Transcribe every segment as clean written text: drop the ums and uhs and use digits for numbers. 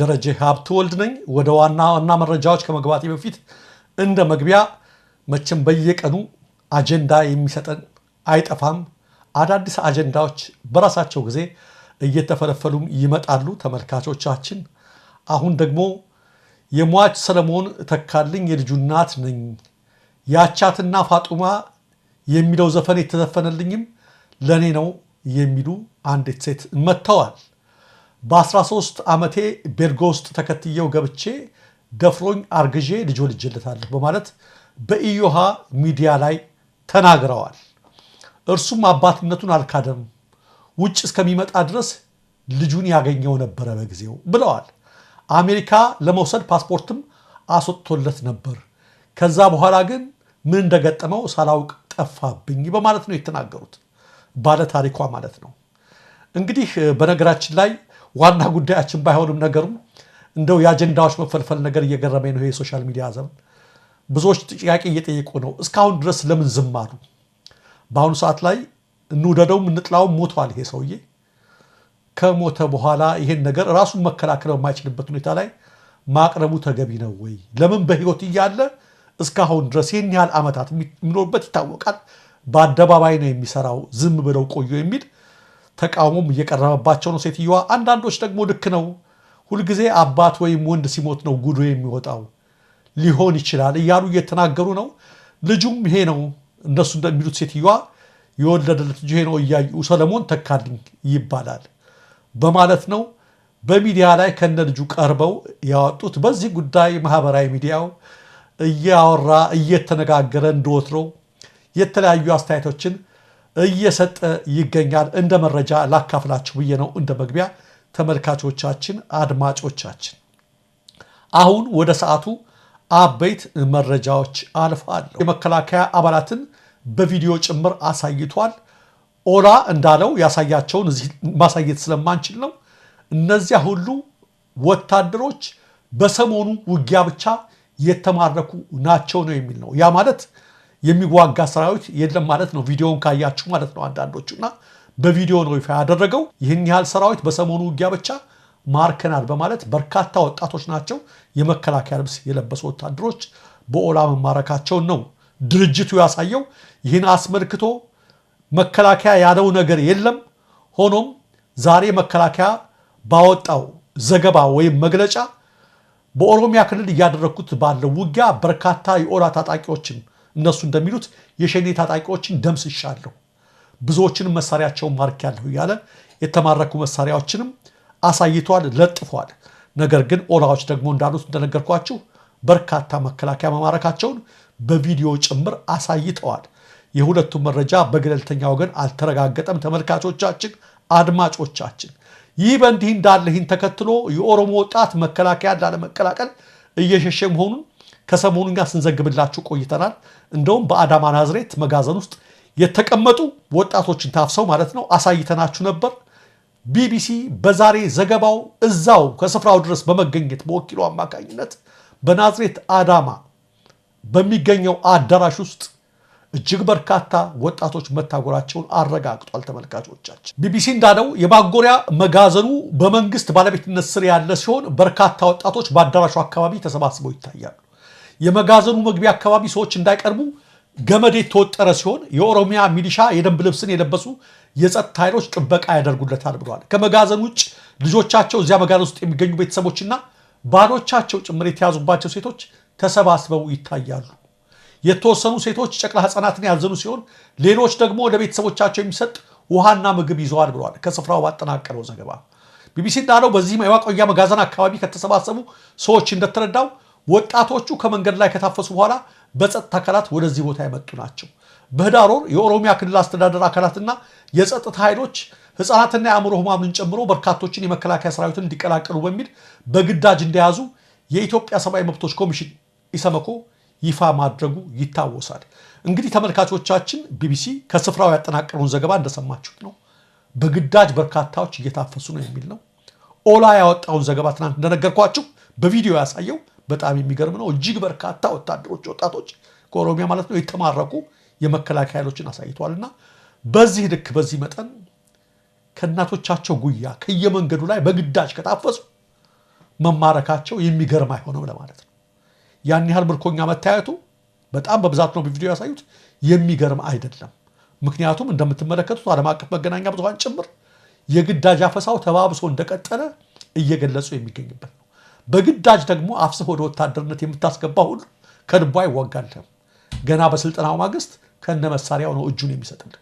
ደረጀ ሀብተወልድ ነኝ። ወደ ዋና መረጃዎች ከመግባቴ በፊት እንደ መግቢያ መቼም በየቀኑ አጀንዳ የሚሰጠን አይጠፋም። አዳዲስ አጀንዳዎች በራሳቸው ጊዜ እየተፈለፈሉም ይመጣሉ ተመልካቾቻችን። አሁን ደግሞ የሟች ሰለሞን ተካልኝ የልጁ እናት ነኝ፣ ያቻትና ፋጡማ የሚለው ዘፈን የተዘፈነልኝም ለኔ ነው የሚሉ አንዲት ሴት መጥተዋል። በ13 ዓመቴ ቤርጎ ውስጥ ተከትየው ገብቼ ደፍሮኝ አርግዤ ልጅ ወልጄለታለሁ በማለት በኢዮሃ ሚዲያ ላይ ተናግረዋል። እርሱም አባትነቱን አልካደም፣ ውጭ እስከሚመጣ ድረስ ልጁን ያገኘው ነበረ በጊዜው ብለዋል። አሜሪካ ለመውሰድ ፓስፖርትም አስወጥቶለት ነበር። ከዛ በኋላ ግን ምን እንደገጠመው ሳላውቅ ጠፋብኝ በማለት ነው የተናገሩት። ባለ ታሪኳ ማለት ነው። እንግዲህ በነገራችን ላይ ዋና ጉዳያችን ባይሆንም ነገሩም እንደው የአጀንዳዎች መፈልፈል ነገር እየገረመኝ ነው። ይሄ ሶሻል ሚዲያ ዘመን ብዙዎች ጥያቄ እየጠየቁ ነው። እስካሁን ድረስ ለምን ዝም አሉ? በአሁኑ ሰዓት ላይ እንውደደውም እንጥላውም ሞቷል። ይሄ ሰውዬ ከሞተ በኋላ ይሄን ነገር ራሱን መከላከል በማይችልበት ሁኔታ ላይ ማቅረቡ ተገቢ ነው ወይ? ለምን በህይወት እያለ እስካሁን ድረስ ይህን ያህል ዓመታት የሚኖርበት ይታወቃል። በአደባባይ ነው የሚሰራው፣ ዝም ብለው ቆዩ የሚል ተቃውሞም እየቀረበባቸው ነው ሴትዮዋ። አንዳንዶች ደግሞ ልክ ነው፣ ሁልጊዜ አባት ወይም ወንድ ሲሞት ነው ጉዱ የሚወጣው ሊሆን ይችላል እያሉ እየተናገሩ ነው። ልጁም ይሄ ነው እነሱ እንደሚሉት ሴትዮዋ የወለደለት ልጁ ይሄ ነው እያዩ ሰለሞን ተካልኝ ይባላል በማለት ነው በሚዲያ ላይ ከነ ልጁ ቀርበው ያወጡት። በዚህ ጉዳይ ማህበራዊ ሚዲያው እያወራ እየተነጋገረ እንደወትሮው የተለያዩ አስተያየቶችን እየሰጠ ይገኛል። እንደ መረጃ ላካፍላችሁ ብዬ ነው እንደ መግቢያ ተመልካቾቻችን፣ አድማጮቻችን። አሁን ወደ ሰዓቱ አበይት መረጃዎች አልፋለሁ። የመከላከያ አባላትን በቪዲዮ ጭምር አሳይቷል። ኦላ እንዳለው ያሳያቸውን እዚህ ማሳየት ስለማንችል ነው። እነዚያ ሁሉ ወታደሮች በሰሞኑ ውጊያ ብቻ የተማረኩ ናቸው ነው የሚል ነው። ያ ማለት የሚዋጋ ሰራዊት የለም ማለት ነው። ቪዲዮውን ካያችሁ ማለት ነው አንዳንዶቹና በቪዲዮ ነው ይፋ ያደረገው። ይህን ያህል ሰራዊት በሰሞኑ ውጊያ ብቻ ማርከናል በማለት በርካታ ወጣቶች ናቸው የመከላከያ ልብስ የለበሱ ወታደሮች በኦላ መማረካቸውን ነው ድርጅቱ ያሳየው። ይህን አስመልክቶ መከላከያ ያለው ነገር የለም። ሆኖም ዛሬ መከላከያ ባወጣው ዘገባ ወይም መግለጫ በኦሮሚያ ክልል እያደረኩት ባለው ውጊያ በርካታ የኦላ ታጣቂዎችን እነሱ እንደሚሉት የሸኔ ታጣቂዎችን ደምስሻለሁ፣ ብዙዎችንም መሳሪያቸውን ማርኬያለሁ እያለ የተማረኩ መሳሪያዎችንም አሳይቷል፣ ለጥፏል። ነገር ግን ኦላዎች ደግሞ እንዳሉት እንደነገርኳችሁ በርካታ መከላከያ መማረካቸውን በቪዲዮ ጭምር አሳይተዋል። የሁለቱም መረጃ በገለልተኛ ወገን አልተረጋገጠም። ተመልካቾቻችን፣ አድማጮቻችን፣ ይህ በእንዲህ እንዳለ ይህን ተከትሎ የኦሮሞ ወጣት መከላከያ ላለመቀላቀል እየሸሸ መሆኑን ከሰሞኑኛ ስንዘግብላችሁ ቆይተናል። እንደውም በአዳማ ናዝሬት መጋዘን ውስጥ የተቀመጡ ወጣቶችን ታፍሰው ማለት ነው አሳይተናችሁ ነበር። ቢቢሲ በዛሬ ዘገባው እዛው ከስፍራው ድረስ በመገኘት በወኪሉ አማካኝነት በናዝሬት አዳማ በሚገኘው አዳራሽ ውስጥ እጅግ በርካታ ወጣቶች መታጎራቸውን አረጋግጧል። ተመልካቾቻችን፣ ቢቢሲ እንዳለው የማጎሪያ መጋዘኑ በመንግስት ባለቤትነት ስር ያለ ሲሆን በርካታ ወጣቶች በአዳራሹ አካባቢ ተሰባስበው ይታያሉ። የመጋዘኑ መግቢያ አካባቢ ሰዎች እንዳይቀርቡ ገመድ የተወጠረ ሲሆን የኦሮሚያ ሚሊሻ የደንብ ልብስን የለበሱ የጸጥታ ኃይሎች ጥበቃ ያደርጉለታል ብለዋል። ከመጋዘን ውጭ ልጆቻቸው እዚያ መጋዘን ውስጥ የሚገኙ ቤተሰቦችና ባሎቻቸው ጭምር የተያዙባቸው ሴቶች ተሰባስበው ይታያሉ። የተወሰኑ ሴቶች ጨቅላ ህፃናትን ያዘኑ ሲሆን ሌሎች ደግሞ ወደ ቤተሰቦቻቸው የሚሰጥ ውሃና ምግብ ይዘዋል ብለዋል። ከስፍራው ባጠናቀረው ዘገባ ቢቢሲ እንዳለው በዚህም የማቆያ መጋዘን አካባቢ ከተሰባሰቡ ሰዎች እንደተረዳው ወጣቶቹ ከመንገድ ላይ ከታፈሱ በኋላ በጸጥታ አካላት ወደዚህ ቦታ የመጡ ናቸው። በህዳር ወር የኦሮሚያ ክልል አስተዳደር አካላትና የጸጥታ ኃይሎች ህፃናትና የአእምሮ ህሙማንን ጨምሮ በርካቶችን የመከላከያ ሰራዊትን እንዲቀላቀሉ በሚል በግዳጅ እንደያዙ የኢትዮጵያ ሰብአዊ መብቶች ኮሚሽን ኢሰመኮ ይፋ ማድረጉ ይታወሳል። እንግዲህ ተመልካቾቻችን፣ ቢቢሲ ከስፍራው ያጠናቀረውን ዘገባ እንደሰማችሁት ነው። በግዳጅ በርካታዎች እየታፈሱ ነው የሚል ነው። ኦላ ያወጣውን ዘገባ ትናንት እንደነገርኳችሁ በቪዲዮ ያሳየው በጣም የሚገርም ነው። እጅግ በርካታ ወጣቶች ከኦሮሚያ ማለት ነው የተማረኩ የመከላከያ ኃይሎችን አሳይቷልና በዚህ ልክ በዚህ መጠን ከእናቶቻቸው ጉያ ከየመንገዱ ላይ በግዳጅ ከታፈሱ መማረካቸው የሚገርም አይሆንም ለማለት ነው። ያን ያህል ምርኮኛ መታየቱ በጣም በብዛት ነው በቪዲዮ ያሳዩት፣ የሚገርም አይደለም። ምክንያቱም እንደምትመለከቱት ዓለም አቀፍ መገናኛ ብዙሃን ጭምር የግዳጅ አፈሳው ተባብሶ እንደቀጠለ እየገለጹ የሚገኝበት ነው። በግዳጅ ደግሞ አፍስህ ወደ ወታደርነት የምታስገባ ሁሉ ከልቧ አይዋጋልህም። ገና በስልጠናው ማግስት ከነ መሳሪያው ነው እጁን የሚሰጥልህ።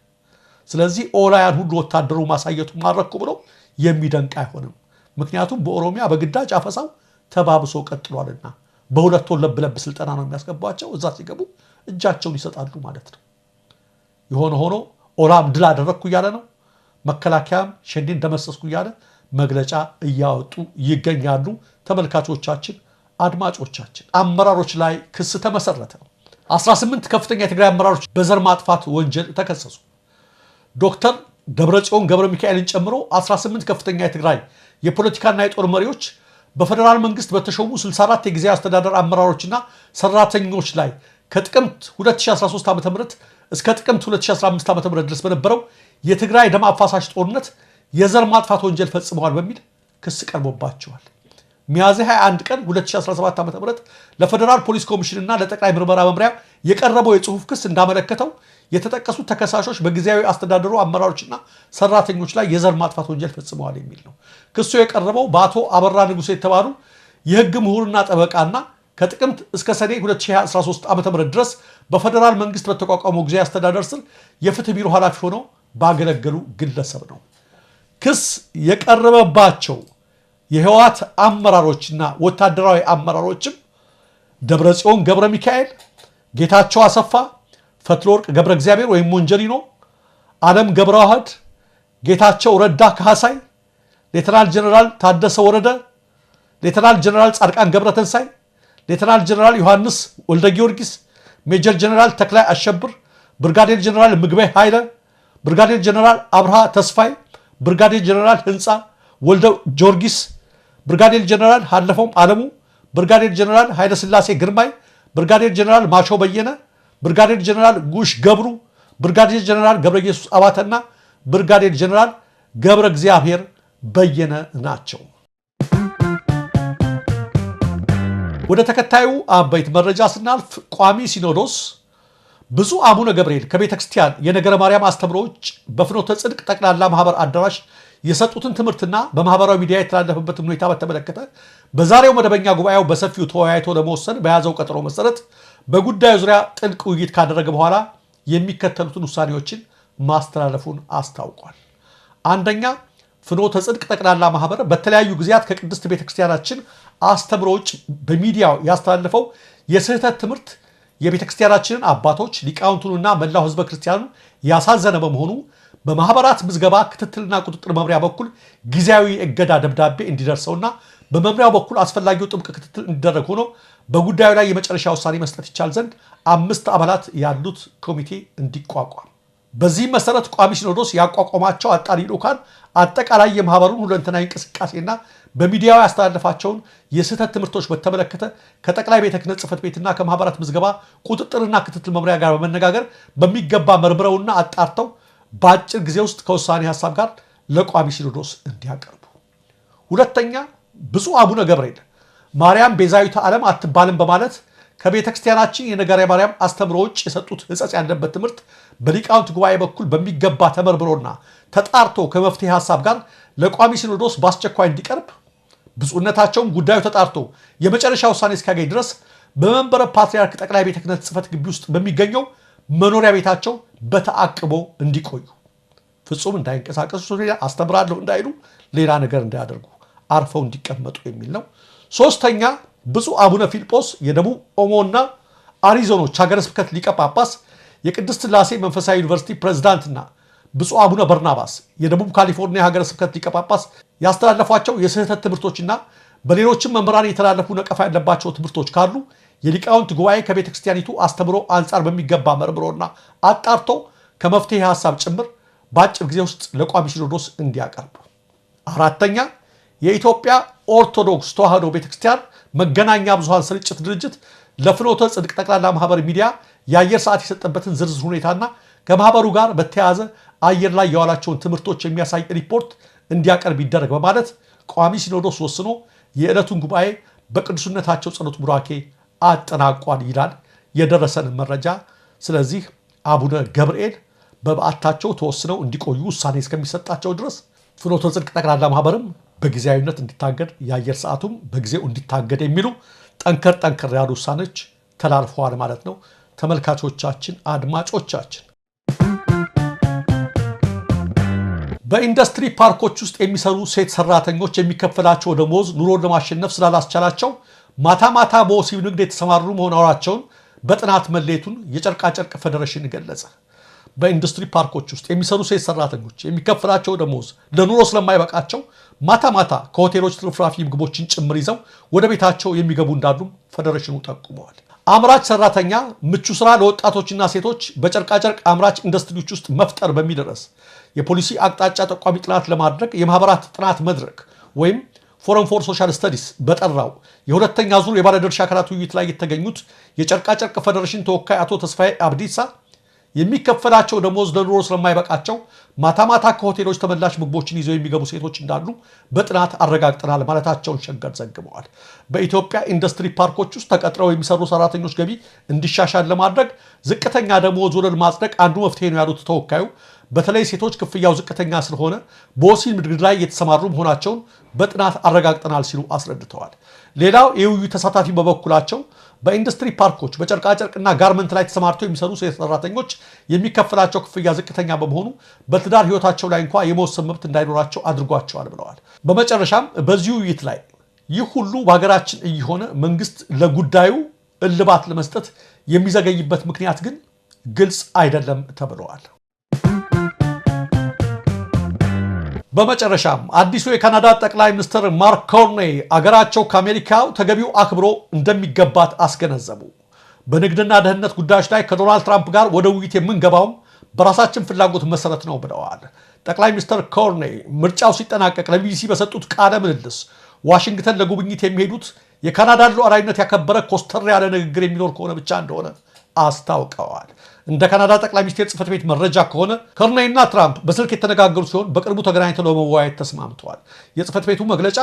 ስለዚህ ኦላያን ሁሉ ወታደሩ ማሳየቱ ማረኩ ብሎ የሚደንቅ አይሆንም። ምክንያቱም በኦሮሚያ በግዳጅ አፈሳው ተባብሶ ቀጥሏልና በሁለት ወር ለብ ስልጠና ነው የሚያስገባቸው። እዛ ሲገቡ እጃቸውን ይሰጣሉ ማለት ነው። የሆነ ሆኖ ኦላም ድል አደረግኩ እያለ ነው። መከላከያም ሸኔን ደመሰስኩ እያለ መግለጫ እያወጡ ይገኛሉ። ተመልካቾቻችን፣ አድማጮቻችን፣ አመራሮች ላይ ክስ ተመሰረተ። 18 ከፍተኛ የትግራይ አመራሮች በዘር ማጥፋት ወንጀል ተከሰሱ። ዶክተር ደብረጽዮን ገብረ ሚካኤልን ጨምሮ 18 ከፍተኛ የትግራይ የፖለቲካና የጦር መሪዎች በፌደራል መንግስት በተሾሙ 64 የጊዜያዊ አስተዳደር አመራሮችና ሰራተኞች ላይ ከጥቅምት 2013 ዓ.ም እስከ ጥቅምት 2015 ዓ.ም ድረስ በነበረው የትግራይ ደም አፋሳሽ ጦርነት የዘር ማጥፋት ወንጀል ፈጽመዋል በሚል ክስ ቀርቦባቸዋል። ሚያዝያ 21 ቀን 2017 ዓ.ም ለፌደራል ፖሊስ ኮሚሽንና ለጠቅላይ ምርመራ መምሪያ የቀረበው የጽሑፍ ክስ እንዳመለከተው የተጠቀሱት ተከሳሾች በጊዜያዊ አስተዳደሩ አመራሮችና ሰራተኞች ላይ የዘር ማጥፋት ወንጀል ፈጽመዋል የሚል ነው። ክሱ የቀረበው በአቶ አበራ ንጉሴ የተባሉ የህግ ምሁርና ጠበቃና ከጥቅምት እስከ ሰኔ 2013 ዓ.ም ድረስ በፌደራል መንግስት በተቋቋመው ጊዜያዊ አስተዳደር ስር የፍትህ ቢሮ ኃላፊ ሆነው ባገለገሉ ግለሰብ ነው። ክስ የቀረበባቸው የህወሓት አመራሮችና ወታደራዊ አመራሮችም ደብረጽዮን ገብረ ሚካኤል፣ ጌታቸው አሰፋ፣ ፈትለወርቅ ገብረ እግዚአብሔር ወይም ሞንጀሪኖ፣ ዓለም ገብረ ዋህድ፣ ጌታቸው ረዳ ካህሳይ፣ ሌተናል ጀነራል ታደሰ ወረደ፣ ሌተናል ጀነራል ጻድቃን ገብረ ተንሳይ፣ ሌተናል ጀነራል ዮሐንስ ወልደ ጊዮርጊስ፣ ሜጀር ጀነራል ተክላይ አሸብር፣ ብርጋዴር ጀነራል ምግበይ ኃይለ፣ ብርጋዴር ጀነራል አብርሃ ተስፋይ፣ ብርጋዴር ጀነራል ህንፃ ወልደ ጊዮርጊስ፣ ብርጋዴር ጀነራል ሀለፈውም ዓለሙ፣ ብርጋዴር ጀነራል ኃይለ ሥላሴ ግርማይ፣ ብርጋዴር ጀነራል ማሾ በየነ፣ ብርጋዴር ጀነራል ጉሽ ገብሩ፣ ብርጋዴር ጀነራል ገብረ ኢየሱስ አባተና ብርጋዴር ጀነራል ገብረ እግዚአብሔር በየነ ናቸው። ወደ ተከታዩ አበይት መረጃ ስናልፍ ቋሚ ሲኖዶስ ብፁዕ አቡነ ገብርኤል ከቤተ ክርስቲያን የነገረ ማርያም አስተምሮዎች በፍኖተ ጽድቅ ጠቅላላ ማህበር አዳራሽ የሰጡትን ትምህርትና በማህበራዊ ሚዲያ የተላለፈበትን ሁኔታ በተመለከተ በዛሬው መደበኛ ጉባኤው በሰፊው ተወያይቶ ለመወሰን በያዘው ቀጠሮ መሰረት በጉዳዩ ዙሪያ ጥልቅ ውይይት ካደረገ በኋላ የሚከተሉትን ውሳኔዎችን ማስተላለፉን አስታውቋል። አንደኛ፣ ፍኖተ ጽድቅ ጠቅላላ ማህበር በተለያዩ ጊዜያት ከቅድስት ቤተክርስቲያናችን አስተምሮ ውጭ በሚዲያው ያስተላለፈው የስህተት ትምህርት የቤተክርስቲያናችንን አባቶች ሊቃውንቱንና መላው ህዝበ ክርስቲያኑን ያሳዘነ በመሆኑ በማህበራት ምዝገባ ክትትልና ቁጥጥር መምሪያ በኩል ጊዜያዊ እገዳ ደብዳቤ እንዲደርሰውና በመምሪያው በኩል አስፈላጊው ጥብቅ ክትትል እንዲደረግ ሆኖ በጉዳዩ ላይ የመጨረሻ ውሳኔ መስጠት ይቻል ዘንድ 5 አባላት ያሉት ኮሚቴ እንዲቋቋም፣ በዚህም መሰረት ቋሚ ሲኖዶስ ያቋቋማቸው አጣሪ ልዑካን አጠቃላይ የማህበሩን ሁለንተናዊ እንቅስቃሴና በሚዲያው ያስተላለፋቸውን የስህተት ትምህርቶች በተመለከተ ከጠቅላይ ቤተ ክህነት ጽሕፈት ቤትና ከማህበራት ምዝገባ ቁጥጥርና ክትትል መምሪያ ጋር በመነጋገር በሚገባ መርምረውና አጣርተው በአጭር ጊዜ ውስጥ ከውሳኔ ሀሳብ ጋር ለቋሚ ሲኖዶስ እንዲያቀርቡ። ሁለተኛ፣ ብፁዕ አቡነ ገብርኤል ማርያም ቤዛዊተ ዓለም አትባልም በማለት ከቤተ ክርስቲያናችን የነገረ ማርያም አስተምሮ ውጭ የሰጡት ሕጸጽ ያለበት ትምህርት በሊቃውንት ጉባኤ በኩል በሚገባ ተመርምሮና ተጣርቶ ከመፍትሄ ሀሳብ ጋር ለቋሚ ሲኖዶስ በአስቸኳይ እንዲቀርብ፣ ብፁዕነታቸውም ጉዳዩ ተጣርቶ የመጨረሻ ውሳኔ እስኪያገኝ ድረስ በመንበረ ፓትርያርክ ጠቅላይ ቤተ ክህነት ጽሕፈት ግቢ ውስጥ በሚገኘው መኖሪያ ቤታቸው በተአቅቦ እንዲቆዩ፣ ፍጹም እንዳይንቀሳቀሱ፣ አስተምራለሁ እንዳይሉ፣ ሌላ ነገር እንዳያደርጉ አርፈው እንዲቀመጡ የሚል ነው። ሶስተኛ፣ ብፁዕ አቡነ ፊልጶስ የደቡብ ኦሞና አሪዞኖች ሀገረ ስብከት ሊቀ ጳጳስ የቅድስት ሥላሴ መንፈሳዊ ዩኒቨርሲቲ ፕሬዝዳንትና ብፁዕ አቡነ በርናባስ የደቡብ ካሊፎርኒያ ሀገረ ስብከት ሊቀ ጳጳስ ያስተላለፏቸው የስህተት ትምህርቶችና በሌሎችም መምህራን የተላለፉ ነቀፋ ያለባቸው ትምህርቶች ካሉ የሊቃውንት ጉባኤ ከቤተ ክርስቲያኒቱ አስተምሮ አንጻር በሚገባ መርምሮና አጣርቶ ከመፍትሄ ሀሳብ ጭምር በአጭር ጊዜ ውስጥ ለቋሚ ሲኖዶስ እንዲያቀርቡ። አራተኛ፣ የኢትዮጵያ ኦርቶዶክስ ተዋሕዶ ቤተክርስቲያን መገናኛ ብዙሃን ስርጭት ድርጅት ለፍኖተ ጽድቅ ጠቅላላ ማህበር ሚዲያ የአየር ሰዓት የሰጠበትን ዝርዝር ሁኔታና ከማህበሩ ጋር በተያያዘ አየር ላይ የዋላቸውን ትምህርቶች የሚያሳይ ሪፖርት እንዲያቀርብ ይደረግ በማለት ቋሚ ሲኖዶስ ወስኖ የዕለቱን ጉባኤ በቅዱስነታቸው ጸሎት ቡራኬ አጠናቋል ይላል የደረሰን መረጃ። ስለዚህ አቡነ ገብርኤል በበዓታቸው ተወስነው እንዲቆዩ ውሳኔ እስከሚሰጣቸው ድረስ ፍኖተ ጽድቅ ጠቅላላ ማህበርም በጊዜያዊነት እንዲታገድ የአየር ሰዓቱም በጊዜው እንዲታገድ የሚሉ ጠንከር ያሉ ውሳኔዎች ተላልፈዋል ማለት ነው። ተመልካቾቻችን፣ አድማጮቻችን በኢንዱስትሪ ፓርኮች ውስጥ የሚሰሩ ሴት ሰራተኞች የሚከፈላቸው ደሞዝ ኑሮን ለማሸነፍ ስላላስቻላቸው ማታ በወሲብ ንግድ የተሰማሩ መሆናቸውን በጥናት መለየቱን የጨርቃጨርቅ ፌዴሬሽን ገለጸ። በኢንዱስትሪ ፓርኮች ውስጥ የሚሰሩ ሴት ሰራተኞች የሚከፈላቸው ደሞዝ ለኑሮ ስለማይበቃቸው ማታ ከሆቴሎች ትርፍራፊ ምግቦችን ጭምር ይዘው ወደ ቤታቸው የሚገቡ እንዳሉ ፌዴሬሽኑ ጠቁመዋል። አምራች ሰራተኛ ምቹ ስራ ለወጣቶችና ሴቶች በጨርቃጨርቅ አምራች ኢንዱስትሪዎች ውስጥ መፍጠር በሚል ርዕስ የፖሊሲ አቅጣጫ ጠቋሚ ጥናት ለማድረግ የማህበራት ጥናት መድረክ ወይም ፎረም ፎር ሶሻል ስተዲስ በጠራው የሁለተኛ ዙር የባለድርሻ አካላት ውይይት ላይ የተገኙት የጨርቃጨርቅ ፌዴሬሽን ተወካይ አቶ ተስፋዬ አብዲሳ የሚከፈላቸው ደሞዝ ለኑሮ ስለማይበቃቸው ማታ ከሆቴሎች ተመላሽ ምግቦችን ይዘው የሚገቡ ሴቶች እንዳሉ በጥናት አረጋግጠናል ማለታቸውን ሸገር ዘግበዋል። በኢትዮጵያ ኢንዱስትሪ ፓርኮች ውስጥ ተቀጥረው የሚሰሩ ሰራተኞች ገቢ እንዲሻሻል ለማድረግ ዝቅተኛ ደሞዝ ወለል ማጽደቅ አንዱ መፍትሄ ነው ያሉት ተወካዩ በተለይ ሴቶች ክፍያው ዝቅተኛ ስለሆነ በወሲብ ንግድ ላይ የተሰማሩ መሆናቸውን በጥናት አረጋግጠናል ሲሉ አስረድተዋል። ሌላው የውይይቱ ተሳታፊ በበኩላቸው በኢንዱስትሪ ፓርኮች በጨርቃጨርቅና ጋርመንት ላይ ተሰማርተው የሚሰሩ ሴት ሰራተኞች የሚከፈላቸው ክፍያ ዝቅተኛ በመሆኑ በትዳር ህይወታቸው ላይ እንኳን የመወሰን መብት እንዳይኖራቸው አድርጓቸዋል ብለዋል። በመጨረሻም በዚህ ውይይት ላይ ይህ ሁሉ በሀገራችን እየሆነ መንግስት ለጉዳዩ እልባት ለመስጠት የሚዘገይበት ምክንያት ግን ግልጽ አይደለም ተብለዋል። በመጨረሻም አዲሱ የካናዳ ጠቅላይ ሚኒስትር ማርክ ኮርኔይ አገራቸው ከአሜሪካው ተገቢው አክብሮ እንደሚገባት አስገነዘቡ። በንግድና ደህንነት ጉዳዮች ላይ ከዶናልድ ትራምፕ ጋር ወደ ውይይት የምንገባውም በራሳችን ፍላጎት መሰረት ነው ብለዋል። ጠቅላይ ሚኒስትር ኮርኔይ ምርጫው ሲጠናቀቅ ለቢቢሲ በሰጡት ቃለ ምልልስ ዋሽንግተን ለጉብኝት የሚሄዱት የካናዳን ሉዓላዊነት ያከበረ ኮስተር ያለ ንግግር የሚኖር ከሆነ ብቻ እንደሆነ አስታውቀዋል። እንደ ካናዳ ጠቅላይ ሚኒስትር ጽሕፈት ቤት መረጃ ከሆነ ኮርኔይና ትራምፕ በስልክ የተነጋገሩ ሲሆን በቅርቡ ተገናኝተው ለመወያየት ተስማምተዋል። የጽሕፈት ቤቱ መግለጫ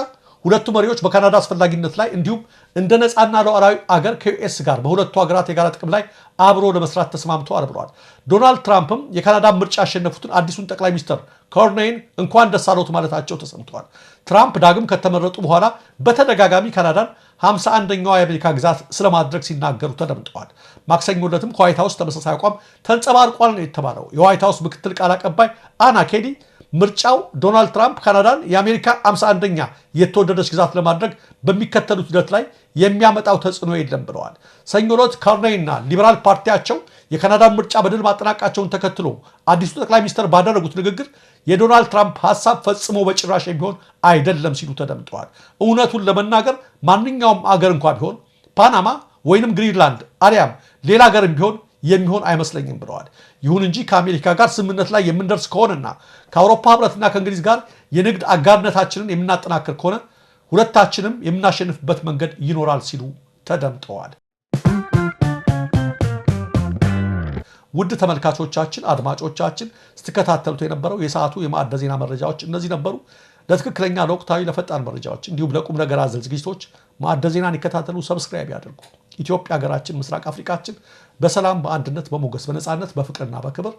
ሁለቱ መሪዎች በካናዳ አስፈላጊነት ላይ እንዲሁም እንደ ነፃና ሉዓላዊ አገር ከዩኤስ ጋር በሁለቱ ሀገራት የጋራ ጥቅም ላይ አብሮ ለመስራት ተስማምተዋል ብለዋል። ዶናልድ ትራምፕም የካናዳ ምርጫ ያሸነፉትን አዲሱን ጠቅላይ ሚኒስትር ኮርኔይን እንኳን ደስ አለዎት ማለታቸው ተሰምተዋል። ትራምፕ ዳግም ከተመረጡ በኋላ በተደጋጋሚ ካናዳን 51ኛዋ የአሜሪካ ግዛት ስለማድረግ ሲናገሩ ተደምጠዋል። ማክሰኞ ዕለትም ከዋይት ሃውስ ተመሳሳይ አቋም ተንጸባርቋል ነው የተባለው። የዋይት ሃውስ ምክትል ቃል አቀባይ አና ኬዲ ምርጫው ዶናልድ ትራምፕ ካናዳን የአሜሪካ 51ኛ የተወደደች ግዛት ለማድረግ በሚከተሉት ሂደት ላይ የሚያመጣው ተጽዕኖ የለም ብለዋል። ሰኞ ዕለት ኮርኔይና ሊበራል ፓርቲያቸው የካናዳን ምርጫ በድል ማጠናቀቃቸውን ተከትሎ አዲሱ ጠቅላይ ሚኒስትር ባደረጉት ንግግር የዶናልድ ትራምፕ ሀሳብ ፈጽሞ በጭራሽ የሚሆን አይደለም ሲሉ ተደምጠዋል። እውነቱን ለመናገር ማንኛውም አገር እንኳ ቢሆን ፓናማ ወይንም ግሪንላንድ አሊያም ሌላ ሀገርም ቢሆን የሚሆን አይመስለኝም ብለዋል። ይሁን እንጂ ከአሜሪካ ጋር ስምምነት ላይ የምንደርስ ከሆነና ከአውሮፓ ህብረትና ከእንግሊዝ ጋር የንግድ አጋርነታችንን የምናጠናክር ከሆነ ሁለታችንም የምናሸንፍበት መንገድ ይኖራል ሲሉ ተደምጠዋል። ውድ ተመልካቾቻችን፣ አድማጮቻችን ስትከታተሉት የነበረው የሰዓቱ የማዕደ ዜና መረጃዎች እነዚህ ነበሩ። ለትክክለኛ ለወቅታዊ ለፈጣን መረጃዎች እንዲሁም ለቁም ነገር አዘል ዝግጅቶች ማዕደ ዜናን ይከታተሉ፣ ሰብስክራይብ ያድርጉ። ኢትዮጵያ ሀገራችን፣ ምስራቅ አፍሪካችን በሰላም በአንድነት በሞገስ በነፃነት በፍቅርና በክብር